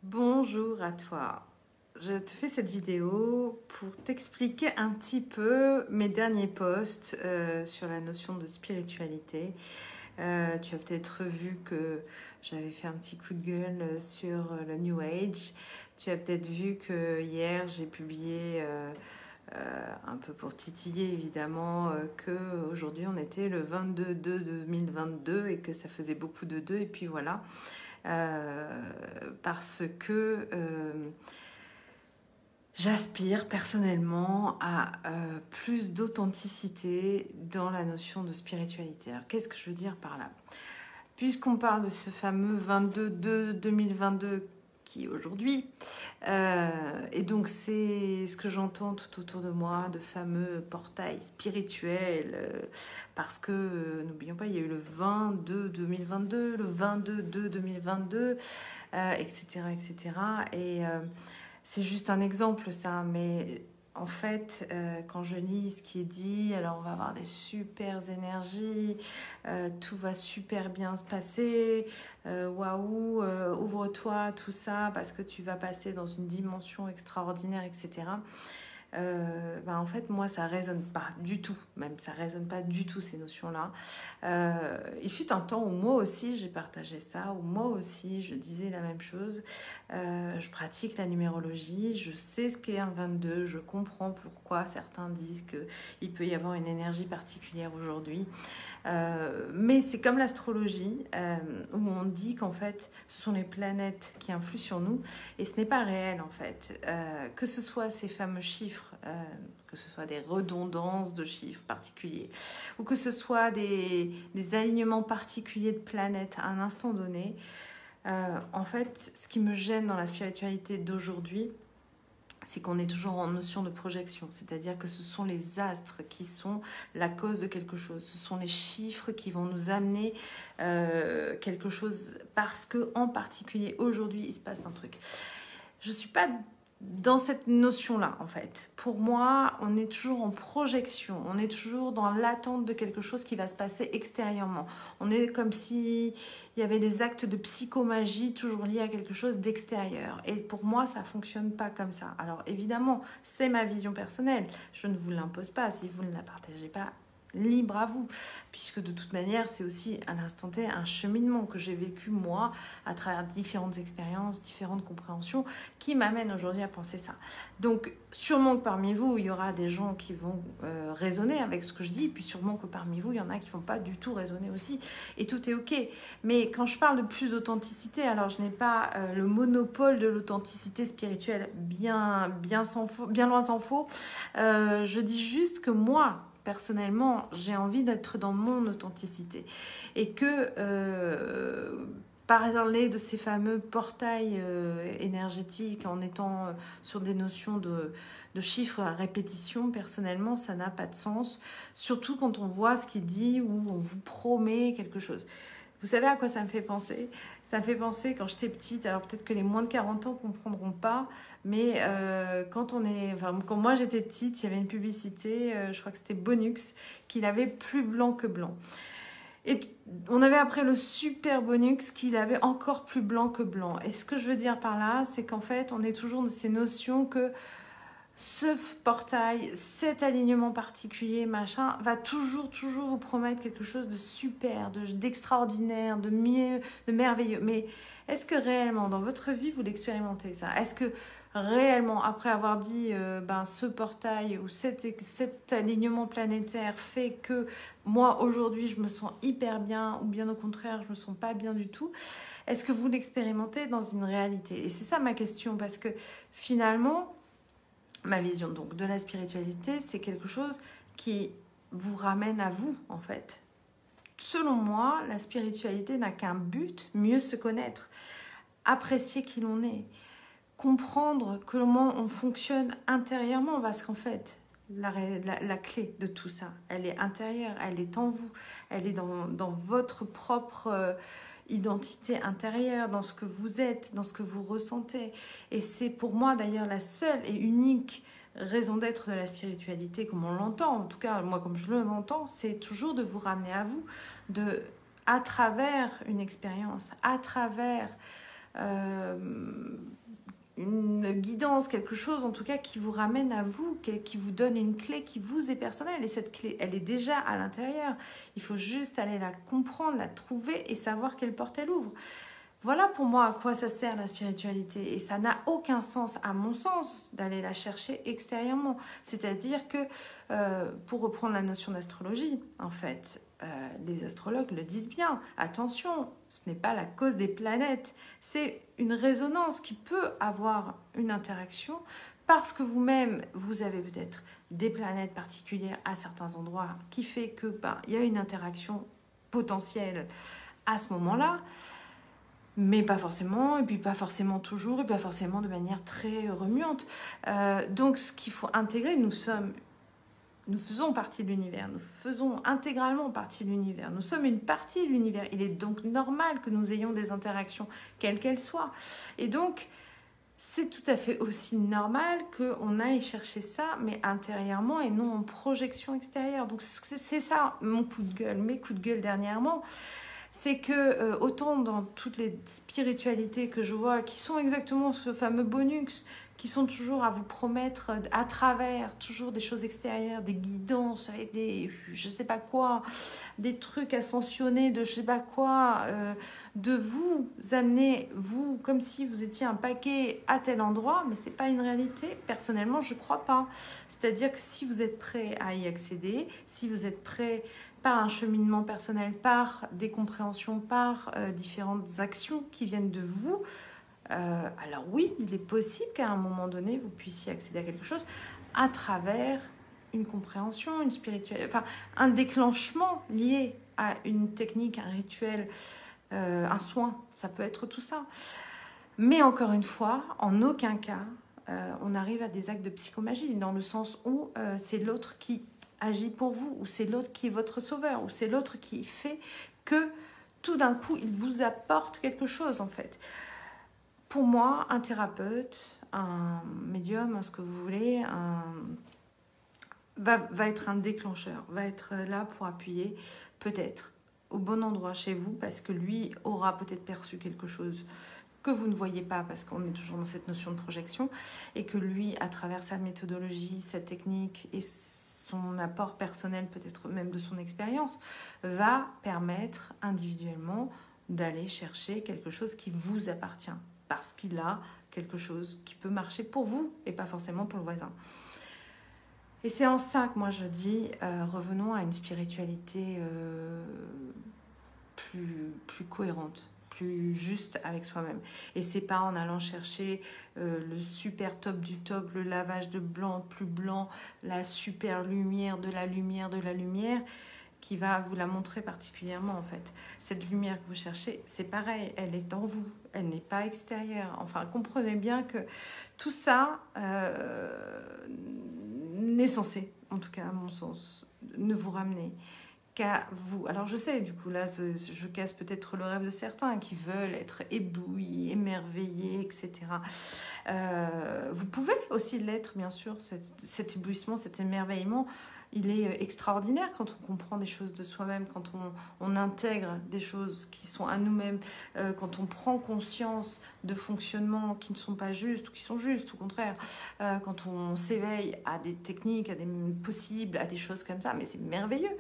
Bonjour à toi. Je te fais cette vidéo pour t'expliquer un petit peu mes derniers posts sur la notion de spiritualité. Tu as peut-être vu que j'avais fait un petit coup de gueule sur le New Age. Tu as peut-être vu que hier j'ai publié, un peu pour titiller évidemment, qu'aujourd'hui on était le 22/2/2022 et que ça faisait beaucoup de 2 et puis voilà. Parce que j'aspire personnellement à plus d'authenticité dans la notion de spiritualité. Alors qu'est-ce que je veux dire par là? Puisqu'on parle de ce fameux 22/2/2022 qui est aujourd'hui, et donc c'est ce que j'entends tout autour de moi, de fameux portails spirituels, parce que n'oublions pas, il y a eu le 22/2022, le 22/2/2022, etc., etc. Et c'est juste un exemple, ça, mais en fait, quand je lis ce qui est dit, alors on va avoir des super énergies, tout va super bien se passer, waouh, ouvre-toi, tout ça, parce que tu vas passer dans une dimension extraordinaire, etc. En fait, moi, ça résonne pas du tout, même ça résonne pas du tout ces notions-là. Il fut un temps où moi aussi j'ai partagé ça, où moi aussi je disais la même chose. Je pratique la numérologie, je sais ce qu'est un 22, je comprends pourquoi certains disent qu'il peut y avoir une énergie particulière aujourd'hui. Mais c'est comme l'astrologie, où on dit qu'en fait, ce sont les planètes qui influent sur nous, et ce n'est pas réel en fait. Que ce soit ces fameux chiffres, que ce soit des redondances de chiffres particuliers, ou que ce soit des alignements particuliers de planètes à un instant donné, en fait, ce qui me gêne dans la spiritualité d'aujourd'hui, c'est qu'on est toujours en notion de projection, c'est-à-dire que ce sont les astres qui sont la cause de quelque chose, ce sont les chiffres qui vont nous amener quelque chose, parce que en particulier aujourd'hui il se passe un truc. Je ne suis pas dans cette notion-là, en fait. Pour moi, on est toujours en projection, on est toujours dans l'attente de quelque chose qui va se passer extérieurement. On est comme s'il y avait des actes de psychomagie toujours liés à quelque chose d'extérieur. Et pour moi, ça ne fonctionne pas comme ça. Alors évidemment, c'est ma vision personnelle. Je ne vous l'impose pas. Si vous ne la partagez pas, libre à vous, puisque de toute manière c'est aussi à l'instant T un cheminement que j'ai vécu moi à travers différentes expériences, différentes compréhensions qui m'amènent aujourd'hui à penser ça. Donc sûrement que parmi vous il y aura des gens qui vont raisonner avec ce que je dis, puis sûrement que parmi vous il y en a qui vont pas du tout raisonner aussi, et tout est ok. Mais quand je parle de plus d'authenticité, alors je n'ai pas le monopole de l'authenticité spirituelle, bien loin s'en faut. Je dis juste que moi personnellement, j'ai envie d'être dans mon authenticité. Et que, parler de ces fameux portails énergétiques en étant sur des notions de chiffres à répétition, personnellement, ça n'a pas de sens. Surtout quand on voit ce qu'il dit ou on vous promet quelque chose. Vous savez à quoi ça me fait penser? Ça me fait penser quand j'étais petite, alors peut-être que les moins de 40 ans ne comprendront pas, mais quand moi j'étais petite, il y avait une publicité, je crois que c'était Bonux, qu'il avait plus blanc que blanc. Et on avait après le super Bonux qu'il avait encore plus blanc que blanc. Et ce que je veux dire par là, c'est qu'en fait, on est toujours dans ces notions que ce portail, cet alignement particulier, machin, va toujours vous promettre quelque chose de super, d'extraordinaire, de mieux, de merveilleux. Mais est-ce que réellement, dans votre vie, vous l'expérimentez ça? Est-ce que réellement, après avoir dit ce portail ou cet alignement planétaire fait que moi, aujourd'hui, je me sens hyper bien, ou bien au contraire, je me sens pas bien du tout, est-ce que vous l'expérimentez dans une réalité? Et c'est ça ma question, parce que finalement, ma vision donc de la spiritualité, c'est quelque chose qui vous ramène à vous, en fait. Selon moi, la spiritualité n'a qu'un but, mieux se connaître, apprécier qui l'on est, comprendre comment on fonctionne intérieurement, parce qu'en fait, la clé de tout ça, elle est intérieure, elle est en vous, elle est dans votre propre identité intérieure, dans ce que vous êtes, dans ce que vous ressentez. Et c'est pour moi d'ailleurs la seule et unique raison d'être de la spiritualité, comme on l'entend, en tout cas moi comme je l'entends, c'est toujours de vous ramener à vous, à travers une expérience, à travers guidance, quelque chose en tout cas qui vous ramène à vous, qui vous donne une clé qui vous est personnelle. Et cette clé, elle est déjà à l'intérieur. Il faut juste aller la comprendre, la trouver et savoir quelle porte elle ouvre. Voilà pour moi à quoi ça sert la spiritualité. Et ça n'a aucun sens, à mon sens, d'aller la chercher extérieurement. C'est-à-dire que, pour reprendre la notion d'astrologie, en fait, les astrologues le disent bien, attention, ce n'est pas la cause des planètes, c'est une résonance qui peut avoir une interaction parce que vous-même, vous avez peut-être des planètes particulières à certains endroits qui fait que y a une interaction potentielle à ce moment-là. Mais pas forcément, et puis pas forcément toujours, et pas forcément de manière très remuante. Donc ce qu'il faut intégrer, nous faisons partie de l'univers, nous faisons intégralement partie de l'univers, nous sommes une partie de l'univers. Il est donc normal que nous ayons des interactions, quelles qu'elles soient. Et donc, c'est tout à fait aussi normal qu'on aille chercher ça, mais intérieurement et non en projection extérieure. Donc c'est ça mon coup de gueule, mes coups de gueule dernièrement. C'est que autant dans toutes les spiritualités que je vois, qui sont exactement ce fameux bonus, qui sont toujours à vous promettre à travers toujours des choses extérieures, des guidances avec des je sais pas quoi, des trucs ascensionnés de je sais pas quoi, de vous amener, vous, comme si vous étiez un paquet à tel endroit, mais c'est pas une réalité. Personnellement, je crois pas. C'est-à-dire que si vous êtes prêt à y accéder, si vous êtes prêt par un cheminement personnel, par des compréhensions, par différentes actions qui viennent de vous, alors oui, il est possible qu'à un moment donné, vous puissiez accéder à quelque chose à travers une compréhension, une spiritualité, enfin un déclenchement lié à une technique, un rituel, un soin, ça peut être tout ça. Mais encore une fois, en aucun cas, on arrive à des actes de psychomagie, dans le sens où c'est l'autre qui agit pour vous, ou c'est l'autre qui est votre sauveur, ou c'est l'autre qui fait que tout d'un coup, il vous apporte quelque chose en fait. Pour moi, un thérapeute, un médium, ce que vous voulez, va être un déclencheur, va être là pour appuyer peut-être au bon endroit chez vous, parce que lui aura peut-être perçu quelque chose que vous ne voyez pas, parce qu'on est toujours dans cette notion de projection, et que lui, à travers sa méthodologie, sa technique et son apport personnel, peut-être même de son expérience, va permettre individuellement d'aller chercher quelque chose qui vous appartient, parce qu'il a quelque chose qui peut marcher pour vous et pas forcément pour le voisin. Et c'est en ça que moi je dis, revenons à une spiritualité plus cohérente, plus juste avec soi-même. Et c'est pas en allant chercher le super top du top, le lavage de blanc plus blanc, la super lumière de la lumière de la lumière, qui va vous la montrer particulièrement en fait. Cette lumière que vous cherchez, c'est pareil, elle est en vous, elle n'est pas extérieure. Enfin, comprenez bien que tout ça n'est censé, en tout cas à mon sens, ne vous ramener qu'à vous. Alors je sais, du coup là, je casse peut-être le rêve de certains qui veulent être éblouis, émerveillés, etc. Vous pouvez aussi l'être, bien sûr, cet éblouissement, cet émerveillement. Il est extraordinaire quand on comprend des choses de soi-même, quand on intègre des choses qui sont à nous-mêmes, quand on prend conscience de fonctionnements qui ne sont pas justes ou qui sont justes, au contraire, quand on s'éveille à des techniques, à des possibles, à des choses comme ça, mais c'est merveilleux.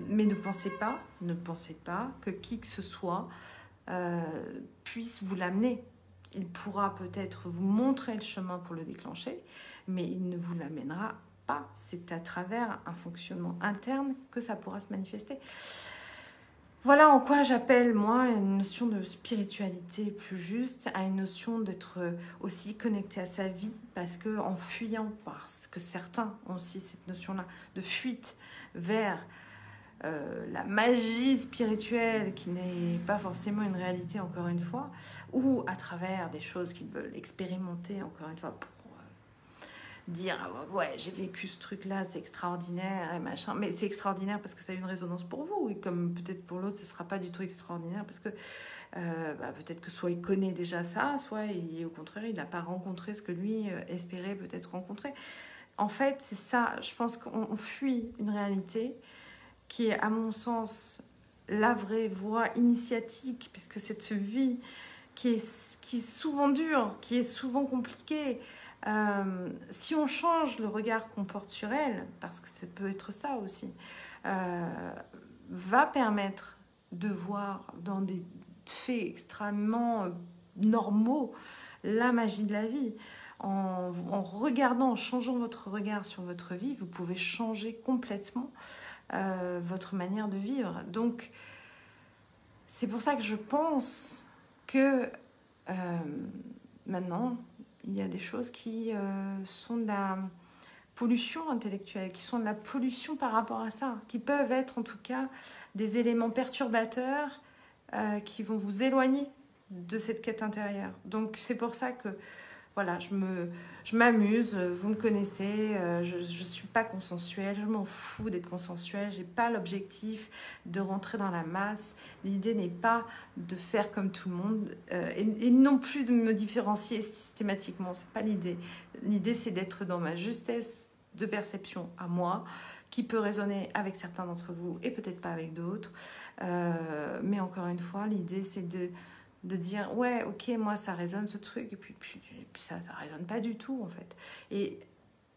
Mais ne pensez pas que qui que ce soit puisse vous l'amener. Il pourra peut-être vous montrer le chemin pour le déclencher, mais il ne vous l'amènera pas. C'est à travers un fonctionnement interne que ça pourra se manifester. Voilà en quoi j'appelle, moi, une notion de spiritualité plus juste, à une notion d'être aussi connecté à sa vie, parce qu'en fuyant, parce que certains ont aussi cette notion-là de fuite vers la magie spirituelle qui n'est pas forcément une réalité, encore une fois, ou à travers des choses qu'ils veulent expérimenter, encore une fois, pour dire ouais, j'ai vécu ce truc là, c'est extraordinaire et machin, mais c'est extraordinaire parce que ça a une résonance pour vous, et comme peut-être pour l'autre ce sera pas du tout extraordinaire parce que peut-être que soit il connaît déjà ça, soit au contraire il n'a pas rencontré ce que lui espérait peut-être rencontrer. En fait c'est ça, je pense qu'on fuit une réalité qui est à mon sens la vraie voie initiatique, puisque cette vie qui est souvent dur, qui est souvent compliqué. Si on change le regard qu'on porte sur elle, parce que ça peut être ça aussi, va permettre de voir dans des faits extrêmement normaux la magie de la vie. En regardant, en changeant votre regard sur votre vie, vous pouvez changer complètement votre manière de vivre. Donc, c'est pour ça que je pense que maintenant, il y a des choses qui sont de la pollution intellectuelle, qui sont de la pollution par rapport à ça, qui peuvent être en tout cas des éléments perturbateurs qui vont vous éloigner de cette quête intérieure. Donc c'est pour ça que voilà, je m'amuse, vous me connaissez, je ne suis pas consensuelle, je m'en fous d'être consensuelle, je n'ai pas l'objectif de rentrer dans la masse. L'idée n'est pas de faire comme tout le monde et non plus de me différencier systématiquement, ce n'est pas l'idée. L'idée, c'est d'être dans ma justesse de perception à moi, qui peut résonner avec certains d'entre vous et peut-être pas avec d'autres. Mais encore une fois, l'idée, c'est de dire ouais, ok, moi ça résonne ce truc, et puis ça résonne pas du tout en fait. Et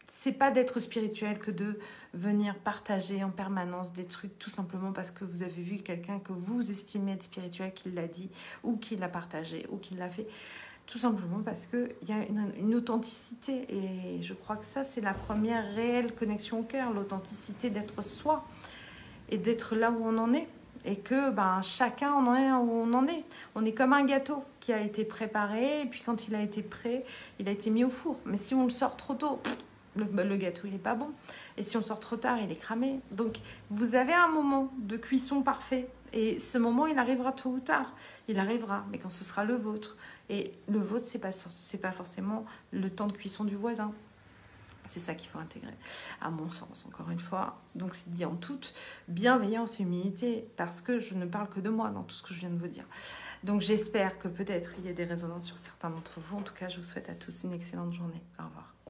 c'est pas d'être spirituel que de venir partager en permanence des trucs tout simplement parce que vous avez vu quelqu'un que vous estimez être spirituel qui l'a dit ou qui l'a partagé ou qui l'a fait, tout simplement parce qu'il y a une authenticité. Et je crois que ça, c'est la première réelle connexion au cœur, l'authenticité d'être soi et d'être là où on en est. Et que chacun en est où on en est. On est comme un gâteau qui a été préparé, et puis quand il a été prêt, il a été mis au four. Mais si on le sort trop tôt, le gâteau, il n'est pas bon. Et si on le sort trop tard, il est cramé. Donc, vous avez un moment de cuisson parfait. Et ce moment, il arrivera tôt ou tard. Il arrivera, mais quand ce sera le vôtre. Et le vôtre, c'est pas forcément le temps de cuisson du voisin. C'est ça qu'il faut intégrer, à mon sens, encore une fois. Donc, c'est dit en toute bienveillance et humilité, parce que je ne parle que de moi dans tout ce que je viens de vous dire. Donc, j'espère que peut-être il y a des résonances sur certains d'entre vous. En tout cas, je vous souhaite à tous une excellente journée. Au revoir.